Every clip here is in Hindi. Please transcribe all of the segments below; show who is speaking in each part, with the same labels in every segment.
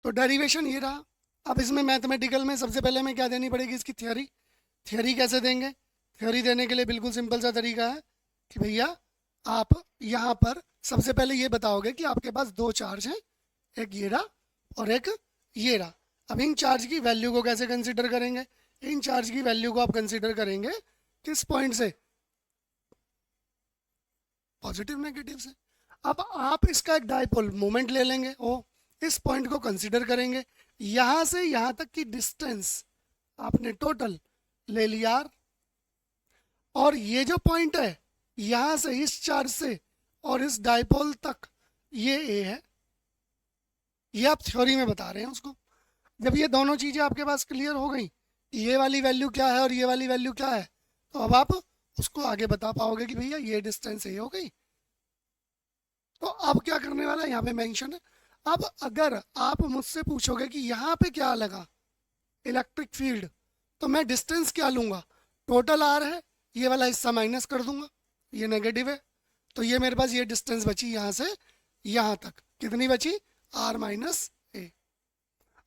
Speaker 1: तो डेरिवेशन ये रहा। अब इसमें मैथमेटिकल में सबसे पहले हमें क्या देनी पड़ेगी, इसकी थ्योरी। थ्योरी कैसे देंगे? थ्योरी देने के लिए बिल्कुल सिंपल सा तरीका है कि भैया आप यहाँ पर सबसे पहले ये बताओगे कि आपके पास दो चार्ज हैं, एक ये रहा और एक ये रहा। अब इन चार्ज की वैल्यू को कैसे कंसिडर करेंगे? इन चार्ज की वैल्यू को आप कंसिडर करेंगे किस पॉइंट से? पॉजिटिव नेगेटिव से। अब आप इसका एक डाइपोल मोमेंट ले लेंगे, ओ इस पॉइंट को कंसिडर करेंगे, यहां से यहां तक की डिस्टेंस आपने टोटल ले लिया r, और ये जो पॉइंट है यहां से इस चार्ज से और इस डाइपोल तक ये a है। ये आप थ्योरी में बता रहे हैं उसको। जब ये दोनों चीजें आपके पास क्लियर हो गई, ये वाली वैल्यू क्या है और ये वाली वैल्यू क्या है, तो अब आप उसको आगे बता पाओगे कि भैया ये डिस्टेंस ये हो गई। तो अब क्या करने वाला है, यहाँ पे मेंशन है। अब अगर आप मुझसे पूछोगे कि यहाँ पे क्या लगा इलेक्ट्रिक फील्ड, तो मैं डिस्टेंस क्या लूँगा? टोटल आर है, ये वाला हिस्सा माइनस कर दूंगा, ये नेगेटिव है, तो ये मेरे पास ये डिस्टेंस बची यहाँ से यहाँ तक, कितनी बची? आर माइनस ए।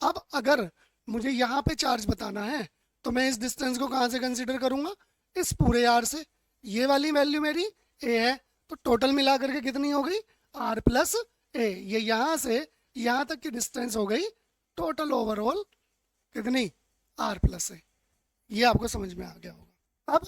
Speaker 1: अब अगर मुझे यहाँ पे चार्ज बताना है तो मैं इस डिस्टेंस को कहाँ से कंसिडर करूँगा? इस पूरे आर से। ये वाली वैल्यू मेरी ए है, तो टोटल मिला करके कितनी हो गई? आर प्लस ए। ये यहाँ से यहाँ तक की डिस्टेंस हो गई टोटल ओवरऑल कितनी? आर प्लस ए। ये आपको समझ में आ गया होगा। अब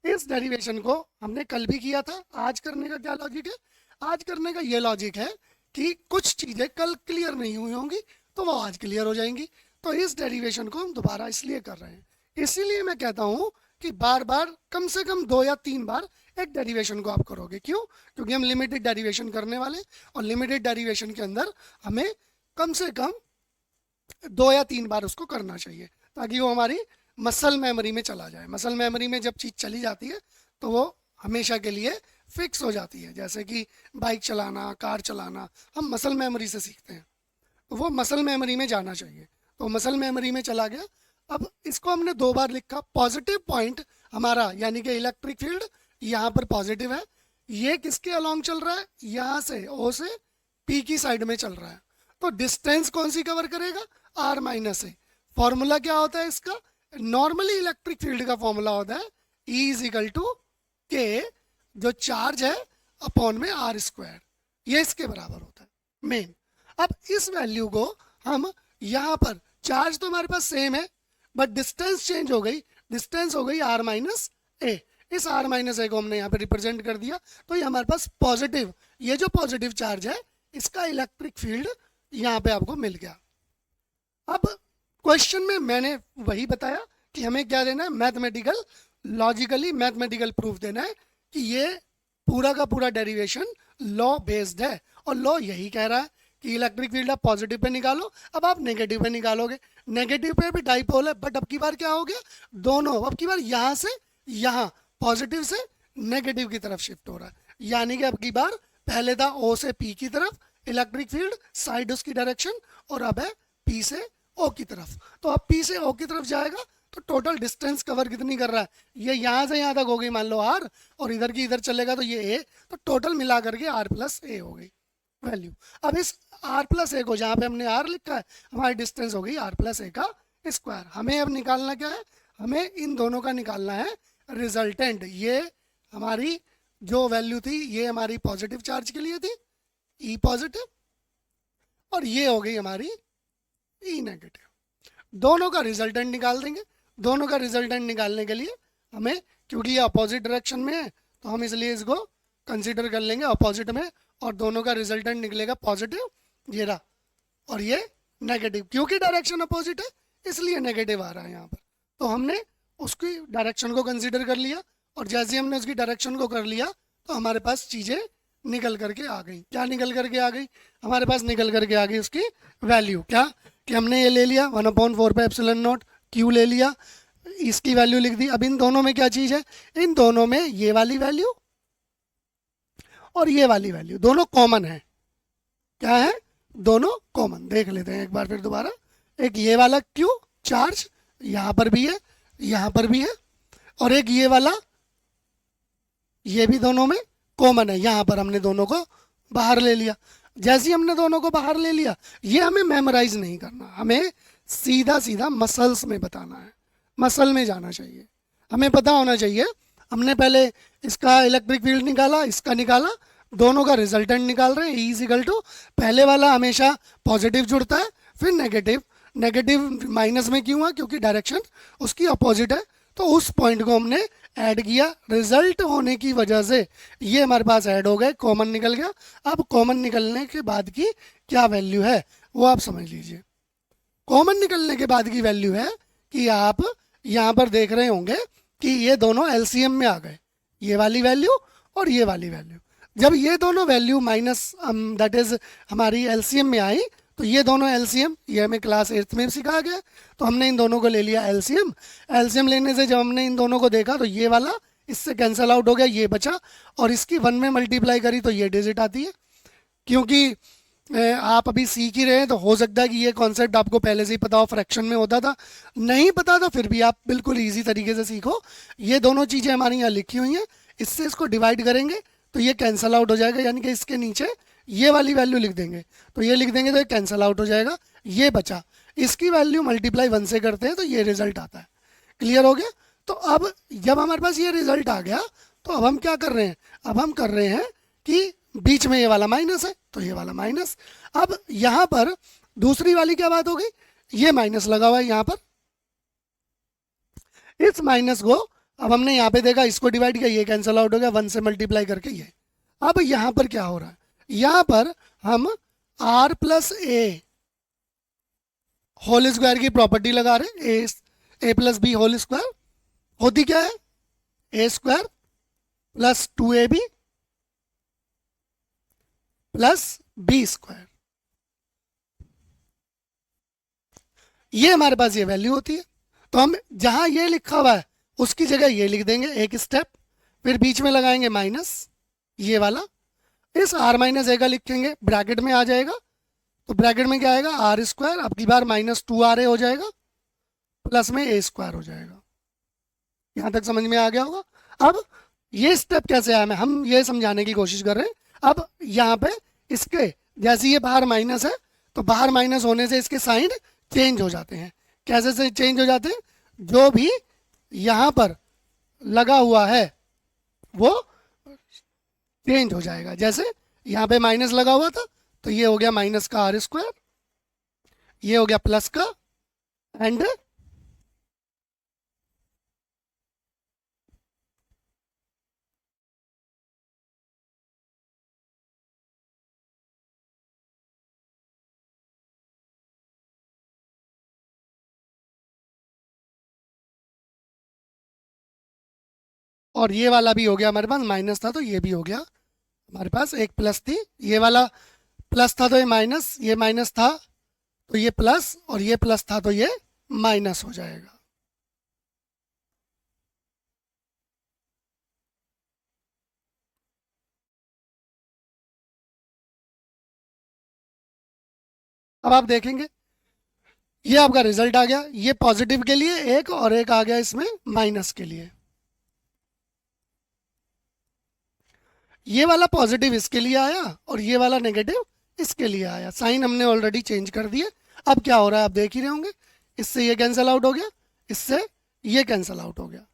Speaker 1: इस डेरिवेशन को हमने कल भी किया था, आज करने का क्या लॉजिक है? आज करने का ये लॉजिक है कि कुछ चीज़ें कल क्लियर नहीं हुई होंगी तो वो आज क्लियर हो जाएंगी। तो इस डेरिवेशन को हम दोबारा इसलिए कर रहे हैं, इसीलिए मैं कहता हूँ कि बार बार कम से कम 2 या 3 बार एक डेरिवेशन को आप करोगे। क्यों? क्योंकि हम लिमिटेड डेरिवेशन करने वाले, और लिमिटेड डेरिवेशन के अंदर हमें कम से कम 2 या 3 बार उसको करना चाहिए, ताकि वो हमारी मसल मेमोरी में चला जाए। मसल मेमोरी में जब चीज़ चली जाती है तो वो हमेशा के लिए फिक्स हो जाती है। जैसे कि बाइक चलाना, कार चलाना, हम मसल मेमोरी से सीखते हैं, तो वो मसल मेमोरी में जाना चाहिए। तो मसल मेमोरी में चला गया। अब इसको हमने 2 बार लिखा। पॉजिटिव पॉइंट हमारा यानी कि इलेक्ट्रिक फील्ड यहाँ पर पॉजिटिव है, ये किसके अलोंग चल रहा है? यहाँ से ओ से पी की साइड में चल रहा है। तो डिस्टेंस कौन सी कवर करेगा? R minus A. फॉर्मूला क्या होता है इसका? नॉर्मली इलेक्ट्रिक फील्ड का फॉर्मूला होता है ई इज इक्वल टू के, जो चार्ज है अपॉन में आर स्क्वायर, ये इसके बराबर होता है मेन। अब इस वैल्यू को हम यहाँ पर, चार्ज तो हमारे पास सेम है बट डिस्टेंस चेंज हो गई, डिस्टेंस हो गई आर माइनस ए। इस आर माइनस ए को हमने यहाँ पे रिप्रेजेंट कर दिया, तो ये हमारे पास पॉजिटिव, ये जो पॉजिटिव चार्ज है इसका इलेक्ट्रिक फील्ड यहाँ पे आपको मिल गया। अब क्वेश्चन में मैंने वही बताया कि हमें क्या देना है, मैथमेटिकल, लॉजिकली मैथमेटिकल प्रूफ देना है कि ये पूरा का पूरा डेरिवेशन लॉ बेस्ड है, और लॉ यही कह रहा है कि इलेक्ट्रिक फील्ड आप पॉजिटिव पे निकालो। अब आप नेगेटिव पे निकालोगे, नेगेटिव पे भी डाइपोल है, बट अब की बार क्या हो गया, दोनों अब की बार यहाँ से यहाँ, पॉजिटिव से नेगेटिव की तरफ शिफ्ट हो रहा है। यानी कि अब की बार पहले था ओ से पी की तरफ इलेक्ट्रिक फील्ड, साइड उसकी डायरेक्शन, और अब है पी से ओ की तरफ। तो अब पी से ओ की तरफ जाएगा तो टोटल डिस्टेंस कवर कितनी कर रहा है? ये यहाँ से यहाँ तक हो गई मान लो आर, और इधर की इधर चलेगा तो ये ए, तो टोटल मिला करके आर प्लस ए हो गई वैल्यू। अब इस आर प्लस ए को, जहाँ पे हमने आर लिखा है, हमारी डिस्टेंस हो गई आर प्लस ए का स्क्वायर। हमें अब निकालना क्या है? हमें इन दोनों का निकालना है रिजल्टेंट। ये हमारी जो वैल्यू थी ये हमारी पॉजिटिव चार्ज के लिए थी, ई पॉजिटिव, और ये हो गई हमारी ई नेगेटिव। दोनों का रिजल्टेंट निकाल देंगे। दोनों का रिजल्टेंट निकालने के लिए हमें, क्योंकि ये अपोजिट डायरेक्शन में है तो हम इसलिए इसको कंसीडर कर लेंगे अपोजिट में, और दोनों का रिजल्टेंट निकलेगा पॉजिटिव, ये रहा, और ये नेगेटिव। क्योंकि डायरेक्शन अपोजिट है इसलिए नेगेटिव आ रहा है यहाँ पर। तो हमने उसकी डायरेक्शन को कंसीडर कर लिया, और जैसे हमने उसकी डायरेक्शन को कर लिया तो हमारे पास चीज़ें निकल करके आ गई। क्या निकल करके आ गई? हमारे पास निकल करके आ गई उसकी वैल्यू। क्या कि हमने ये ले लिया 1/4 पे एप्सिलॉन नॉट क्यू ले लिया, इसकी वैल्यू लिख दी। अब इन दोनों में क्या चीज़ है? इन दोनों में ये वाली वैल्यू और ये वाली वैल्यू दोनों कॉमन है। क्या है? दोनों कॉमन। देख लेते हैं एक बार फिर दोबारा। एक ये वाला क्यू चार्ज यहाँ पर भी है, यहाँ पर भी है, और एक ये वाला, ये भी दोनों में कॉमन है। यहाँ पर हमने दोनों को बाहर ले लिया। जैसे ही हमने दोनों को बाहर ले लिया, ये हमें मेमोराइज नहीं करना, हमें सीधा सीधा मसल्स में बताना है, मसल में जाना चाहिए। हमें पता होना चाहिए हमने पहले इसका इलेक्ट्रिक फील्ड निकाला, इसका निकाला, दोनों का रिजल्टेंट निकाल रहे हैं। ई इज इक्वल टू, पहले वाला हमेशा पॉजिटिव जुड़ता है, फिर नेगेटिव। नेगेटिव माइनस में क्यों है? क्योंकि डायरेक्शन उसकी अपोजिट है। तो उस पॉइंट को हमने ऐड किया, रिजल्ट होने की वजह से ये हमारे पास ऐड हो गए, कॉमन निकल गया। अब कॉमन निकलने के बाद की क्या वैल्यू है वो आप समझ लीजिए। कॉमन निकलने के बाद की वैल्यू है कि आप यहाँ पर देख रहे होंगे कि ये दोनों एलसीएम में आ गए, ये वाली वैल्यू और ये वाली वैल्यू। जब ये दोनों वैल्यू माइनस दैट इज हमारी एलसीएम में आई, तो ये दोनों एलसीएम, ये हमें क्लास 8th में सिखाया गया, तो हमने इन दोनों को ले लिया एलसीएम। एलसीएम लेने से जब हमने इन दोनों को देखा तो ये वाला इससे कैंसिल आउट हो गया, ये बचा, और इसकी 1 में मल्टीप्लाई करी तो ये डिजिट आती है। क्योंकि आप अभी सीख ही रहे हैं तो हो सकता है कि ये कॉन्सेप्ट आपको पहले से ही पता हो, फ्रैक्शन में होता था, नहीं पता तो फिर भी आप बिल्कुल ईजी तरीके से सीखो। ये दोनों चीज़ें हमारी यहाँ लिखी हुई हैं, इससे इसको डिवाइड करेंगे तो ये कैंसिल आउट हो जाएगा, यानी कि इसके नीचे ये वाली वैल्यू लिख देंगे, तो ये लिख देंगे तो ये कैंसिल आउट हो जाएगा, ये बचा। इसकी वैल्यू मल्टीप्लाई 1 से करते हैं तो ये रिजल्ट आता है। क्लियर हो गया? तो अब जब हमारे पास ये रिजल्ट आ गया तो अब हम क्या कर रहे हैं? अब हम कर रहे हैं कि बीच में ये वाला माइनस है तो ये वाला माइनस। अब यहाँ पर दूसरी वाली क्या बात हो गई? ये माइनस लगा हुआ है यहाँ पर, इस माइनस को अब हमने यहाँ पे देखा, इसको डिवाइड किया, ये कैंसिल आउट हो गया 1 से मल्टीप्लाई करके ये। अब यहाँ पर क्या हो रहा है? यहाँ पर हम r plus A whole square की प्रॉपर्टी लगा रहे हैं, A plus B whole square होती क्या है? A square plus 2ab plus B square. ये हमारे पास ये वैल्यू होती है। तो हम जहां ये लिखा हुआ है उसकी जगह ये लिख देंगे एक स्टेप, फिर बीच में लगाएंगे माइनस ये वाला, इस r माइनस ए का लिखेंगे, ब्रैकेट में आ जाएगा, तो ब्रैकेट में क्या आएगा? आर स्क्वायर, अब की बार माइनस 2r हो जाएगा, प्लस में ए स्क्वायर हो जाएगा। यहां तक समझ में आ गया होगा? अब ये स्टेप कैसे आया, हम ये समझाने की कोशिश कर रहे हैं। अब यहाँ पे इसके जैसे ये बाहर माइनस है तो बाहर माइनस होने से इसके साइन चेंज हो जाते हैं। कैसे से चेंज हो जाते हैं? जो भी यहाँ पर लगा हुआ है वो चेंज हो जाएगा। जैसे यहाँ पे माइनस लगा हुआ था तो ये हो गया माइनस का आर स्क्वायर, ये हो गया प्लस का, एंड और ये वाला भी हो गया हमारे पास, माइनस था तो ये भी हो गया हमारे पास, एक प्लस थी, ये वाला प्लस था तो ये माइनस था तो ये प्लस, और ये प्लस था तो ये माइनस हो जाएगा। अब आप देखेंगे ये आपका रिजल्ट आ गया, ये पॉजिटिव के लिए एक और एक आ गया इसमें माइनस के लिए। ये वाला पॉजिटिव इसके लिए आया और ये वाला नेगेटिव इसके लिए आया, साइन हमने ऑलरेडी चेंज कर दिए। अब क्या हो रहा है आप देख ही रहे होंगे, इससे ये कैंसिल आउट हो गया, इससे ये कैंसिल आउट हो गया।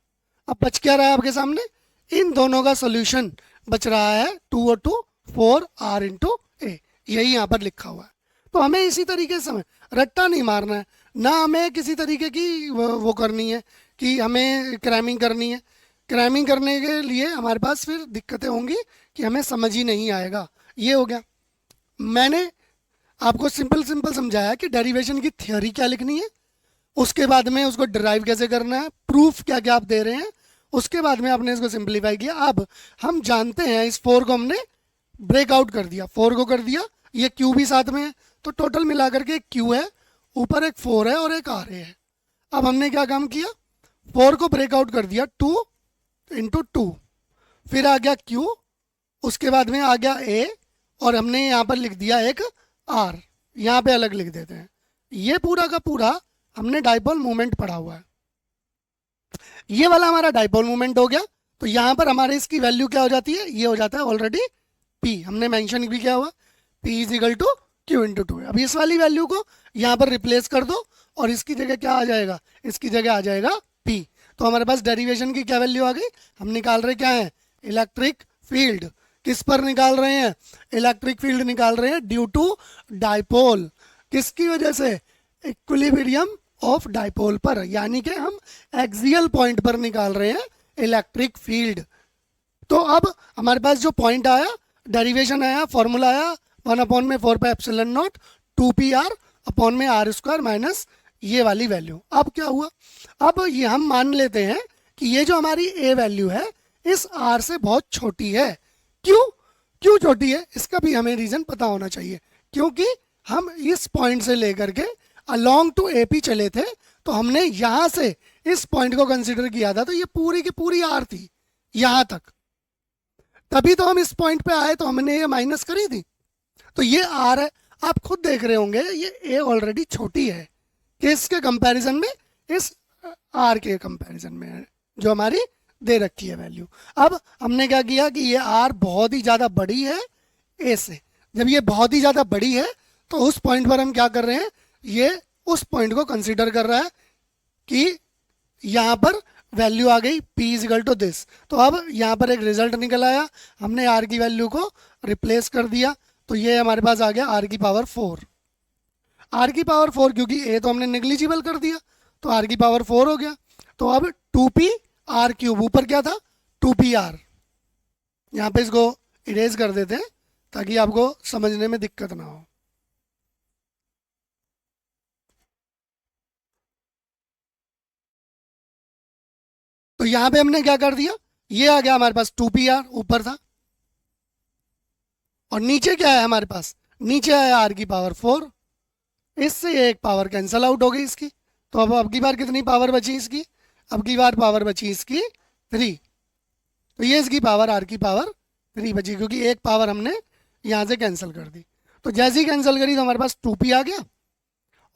Speaker 1: अब बच क्या रहा है आपके सामने? इन दोनों का सोल्यूशन बच रहा है 2 और 2 4r इंटू ए, यही यहाँ पर लिखा हुआ है। तो हमें इसी तरीके से रट्टा नहीं मारना है, ना हमें किसी तरीके की वो करनी है कि हमें क्रैमिंग करनी है। क्रैमिंग करने के लिए हमारे पास फिर दिक्कतें होंगी कि हमें समझ ही नहीं आएगा। ये हो गया, मैंने आपको सिंपल सिंपल समझाया कि डेरिवेशन की थ्योरी क्या लिखनी है, उसके बाद में उसको डिराइव कैसे करना है, प्रूफ क्या क्या आप दे रहे हैं, उसके बाद में आपने इसको सिंप्लीफाई किया। अब हम जानते हैं इस 4 को हमने ब्रेकआउट कर दिया, 4 को कर दिया, ये क्यू भी साथ में है, तो टोटल मिलाकर के एक क्यू है, ऊपर एक 4 है और एक आर है। अब हमने क्या काम किया? 4 को ब्रेकआउट कर दिया 2 इंटू 2, फिर आ गया क्यू, उसके बाद में आ गया ए, और हमने यहाँ पर लिख दिया एक आर, यहाँ पे अलग लिख देते हैं। ये पूरा का पूरा हमने डाइपोल मोमेंट पढ़ा हुआ है। ये वाला हमारा डाइपोल मोमेंट हो गया, तो यहाँ पर हमारे इसकी वैल्यू क्या हो जाती है? ये हो जाता है ऑलरेडी पी, हमने मेंशन भी किया हुआ। P is equal to Q into two. अब इस वाली वैल्यू को यहाँ पर रिप्लेस कर दो और इसकी जगह क्या आ जाएगा, इसकी जगह आ जाएगा P। तो हमारे पास डेरिवेशन की क्या वैल्यू आ गई, हम निकाल रहे क्या है, इलेक्ट्रिक फील्ड। किस पर निकाल रहे हैं, इलेक्ट्रिक फील्ड निकाल रहे हैं ड्यू टू डाइपोल। किसकी वजह से, इक्विलिब्रियम ऑफ डाइपोल पर, यानी कि हम एक्सियल पॉइंट पर निकाल रहे हैं इलेक्ट्रिक फील्ड। तो अब हमारे पास जो पॉइंट आया, डेरिवेशन आया, फॉर्मूला आया 1/4πε0 2pr अपॉन में आर स्क्वायर माइनस ये वाली वैल्यू। अब क्या हुआ, अब ये हम मान लेते हैं कि ये जो हमारी ए वैल्यू है इस आर से बहुत छोटी है। क्यों क्यों छोटी है, इसका भी हमें रीजन पता होना चाहिए। क्योंकि हम इस पॉइंट से लेकर के अलोंग टू एपी चले थे, तो हमने यहां से इस पॉइंट को कंसीडर किया था, तो ये पूरी की पूरी आर थी यहां तक। तभी तो हम इस पॉइंट पे आए, तो हमने ये माइनस करी थी, तो ये आर है। आप खुद देख रहे होंगे ये ए ऑलरेडी छोटी है, किसके कंपैरिजन में, इस आर के कंपैरिजन में है जो हमारी दे रखी है वैल्यू। अब हमने क्या किया कि ये आर बहुत ही ज़्यादा बड़ी है ए से। जब ये बहुत ही ज़्यादा बड़ी है तो उस पॉइंट पर हम क्या कर रहे हैं, ये उस पॉइंट को कंसीडर कर रहा है कि यहाँ पर वैल्यू आ गई P is equal to this. तो अब यहाँ पर एक रिजल्ट निकल आया, हमने R की वैल्यू को रिप्लेस कर दिया, तो ये हमारे पास आ गया R की पावर 4। R की पावर 4, क्योंकि A तो हमने नेग्लिजिबल कर दिया, तो R की पावर 4 हो गया। तो अब 2p R क्यूब, ऊपर क्या था 2pr, यहाँ पे इसको इरेज कर देते हैं ताकि आपको समझने में दिक्कत ना हो। तो यहाँ पे हमने क्या कर दिया, ये आ गया हमारे पास 2pr ऊपर था, और नीचे क्या है हमारे पास, नीचे आया R की पावर 4। इससे एक पावर कैंसिल आउट हो गई इसकी, तो अब की बार कितनी पावर बची इसकी, अब की बार पावर बची इसकी 3। तो ये इसकी पावर R की पावर 3 बची, क्योंकि एक पावर हमने यहाँ से कैंसिल कर दी। तो जैसे ही कैंसिल करी तो हमारे पास 2p आ गया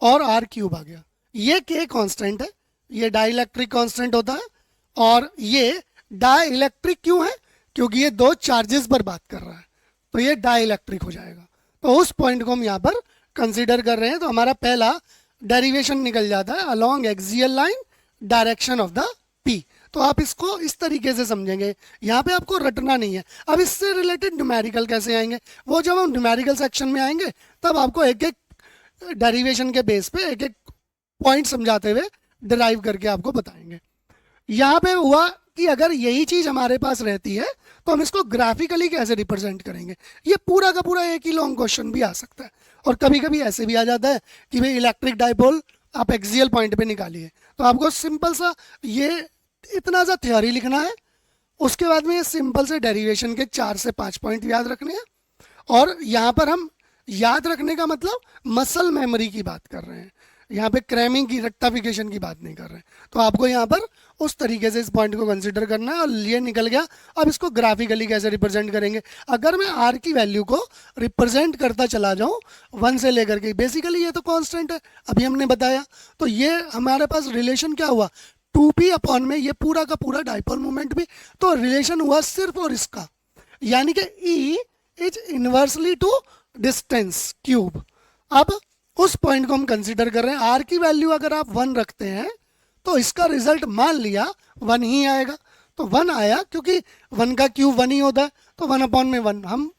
Speaker 1: और R क्यूब आ गया। ये K कांस्टेंट है, ये डाइलेक्ट्रिक कांस्टेंट होता है, और ये डाइलेक्ट्रिक क्यों है, क्योंकि ये दो चार्जेस पर बात कर रहा है, तो ये डाइलेक्ट्रिक हो जाएगा। तो उस पॉइंट को हम यहाँ पर कंसीडर कर रहे हैं, तो हमारा पहला डेरिवेशन निकल जाता है along axial line direction of the P. तो आप इसको इस तरीके से समझेंगे, यहाँ पे आपको रटना नहीं है। अब इससे रिलेटेड न्यूमेरिकल कैसे आएंगे, वो जब हम न्यूमेरिकल सेक्शन में आएंगे तब आपको एक एक डेरिवेशन के बेस पे एक एक पॉइंट समझाते हुए डिराइव करके आपको बताएंगे। यहाँ पे हुआ कि अगर यही चीज़ हमारे पास रहती है तो हम इसको ग्राफिकली कैसे रिप्रेजेंट करेंगे। ये पूरा का पूरा एक ही लॉन्ग क्वेश्चन भी आ सकता है, और कभी कभी ऐसे भी आ जाता है कि भाई इलेक्ट्रिक डाइपोल आप एक्सियल पॉइंट पे निकालिए, तो आपको सिंपल सा ये इतना सा थ्योरी लिखना है, उसके बाद में ये सिंपल से डेरिवेशन के 4 से 5 पॉइंट याद रखने हैं। और यहाँ पर हम याद रखने का मतलब मसल मेमोरी की बात कर रहे हैं, यहाँ पे क्रैमिंग की, रेक्टाफिकेशन की बात नहीं कर रहे हैं। तो आपको यहाँ पर उस तरीके से इस पॉइंट को कंसीडर करना है, और ये निकल गया। अब इसको ग्राफिकली कैसे रिप्रेजेंट करेंगे, अगर मैं R की वैल्यू को रिप्रेजेंट करता चला जाऊँ 1 से लेकर के, बेसिकली ये तो कांस्टेंट है अभी हमने बताया, तो ये हमारे पास रिलेशन क्या हुआ 2p अपॉन में ये पूरा का पूरा डाइपोल मोमेंट भी, तो रिलेशन हुआ सिर्फ और इसका, यानी कि E is inversely to distance cube. अब उस पॉइंट को हम कंसीडर कर रहे हैं, R की वैल्यू अगर आप 1 रखते हैं तो इसका रिजल्ट मान लिया 1 ही आएगा। तो 1 आया, क्योंकि 1 का क्यूब 1 ही होता है, तो 1 अपॉन में 1, हम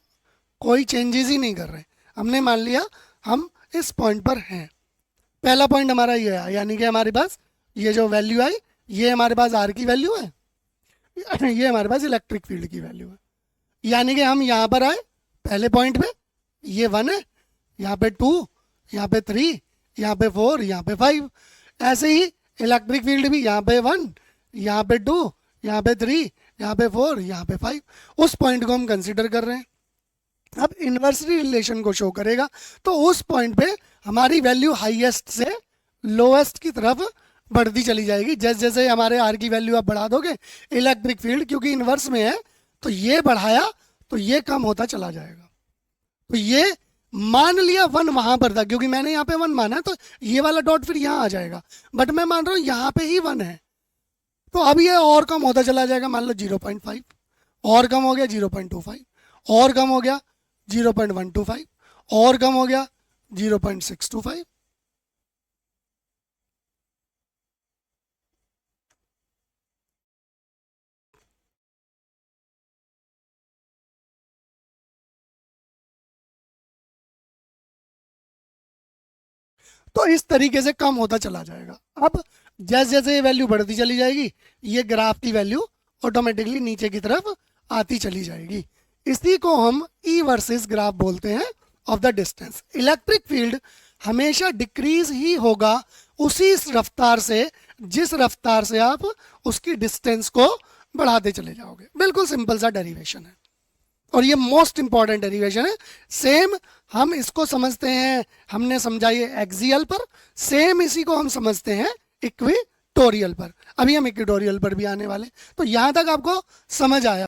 Speaker 1: कोई चेंजेस ही नहीं कर रहे, हमने मान लिया हम इस पॉइंट पर हैं। पहला पॉइंट हमारा ये है, यानी कि हमारे पास ये जो वैल्यू आई ये हमारे पास R की वैल्यू है, ये हमारे पास इलेक्ट्रिक फील्ड की वैल्यू है। यानी कि हम यहाँ पर आए पहले पॉइंट पे, ये 1 है, यहाँ पे 2, यहाँ पे 3, यहाँ पे 4, यहाँ पे 5। ऐसे ही इलेक्ट्रिक फील्ड भी यहाँ पे 1, यहाँ पे 2, यहाँ पे 3, यहाँ पे 4, यहाँ पे 5। उस पॉइंट को हम कंसीडर कर रहे हैं। अब इन्वर्सली रिलेशन को शो करेगा, तो उस पॉइंट पे हमारी वैल्यू हाईएस्ट से लोएस्ट की तरफ बढ़ती चली जाएगी। जैसे जैसे हमारे R की वैल्यू आप बढ़ा दोगे, इलेक्ट्रिक फील्ड क्योंकि इन्वर्स में है तो ये बढ़ाया तो ये कम होता चला जाएगा। तो ये मान लिया 1 वहां पर था, क्योंकि मैंने यहाँ पे 1 माना, तो ये वाला डॉट फिर यहाँ आ जाएगा, बट मैं मान रहा हूँ यहाँ पे ही 1 है, तो अब ये और कम होता चला जाएगा। मान लो 0.5 और कम हो गया, 0.25 और कम हो गया, 0.125 और कम हो गया 0.625। तो इस तरीके से कम होता चला जाएगा। अब जैसे जैसे ये वैल्यू बढ़ती चली जाएगी, ये ग्राफ की वैल्यू ऑटोमेटिकली नीचे की तरफ आती चली जाएगी। इसी को हम ई वर्सेस ग्राफ बोलते हैं of the distance. Electric field हमेशा डिक्रीज ही होगा उसी रफ्तार से जिस रफ्तार से आप उसकी डिस्टेंस को बढ़ाते चले जाओगे। बिल्कुल सिंपल सा डेरिवेशन है और ये मोस्ट इंपॉर्टेंट डेरिवेशन है। सेम हम इसको समझते हैं, हमने समझा ये एक्सियल पर, सेम इसी को हम समझते हैं इक्वेटोरियल पर। अभी हम इक्वेटोरियल पर भी आने वाले। तो यहां तक आपको समझ आया।